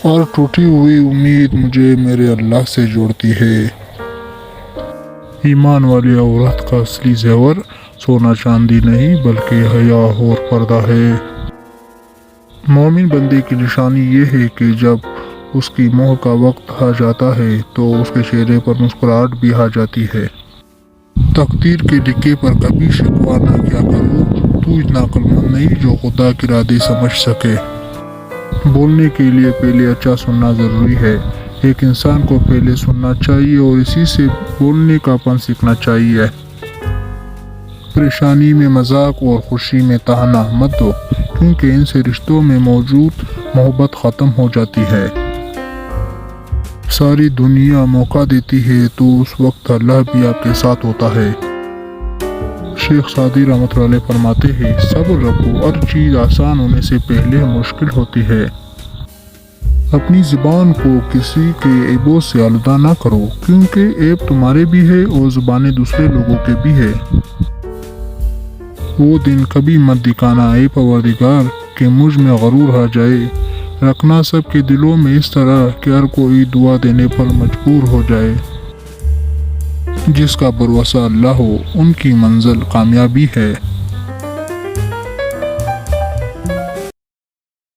اور ٹوٹی ہوئی امید مجھے میرے اللہ سے جوڑتی ہے۔ ایمان والی عورت کا اصلی زیور سونا چاندی نہیں بلکہ حیا اور پردہ ہے۔ مومن بندے کی نشانی یہ ہے کہ جب اس کی موت کا وقت آ جاتا ہے تو اس کے چہرے پر مسکراہٹ بھی آ جاتی ہے۔ تقدیر کے لکھے پر کبھی شکوہ نہ کیا کرو، تو اتنا عقلمند نہیں جو خدا کے ارادے سمجھ سکے۔ بولنے کے لیے پہلے اچھا سننا ضروری ہے۔ ایک انسان کو پہلے سننا چاہیے اور اسی سے بولنے کا فن سیکھنا چاہیے۔ پریشانی میں مذاق اور خوشی میں طعنہ مت دو، کیونکہ ان سے رشتوں میں موجود محبت ختم ہو جاتی ہے۔ ساری دنیا موقع دیتی ہے تو اس وقت اللہ بھی آپ کے ساتھ ہوتا ہے۔ شیخ سعدی رحمۃ اللہ علیہ فرماتے ہیں، صبر رکھو، ہر چیز آسان ہونے سے پہلے مشکل ہوتی ہے۔ اپنی زبان کو کسی کے عیبوں سے آلودہ نہ کرو، کیونکہ عیب تمہارے بھی ہے اور زبانیں دوسرے لوگوں کے بھی ہے۔ وہ دن کبھی مت دکھانا اے پروردگار کہ مجھ میں غرور آ جائے، رکھنا سب کے دلوں میں اس طرح کہ ہر کوئی دعا دینے پر مجبور ہو جائے۔ جس کا بھروسہ اللہ ہو ان کی منزل کامیابی ہے۔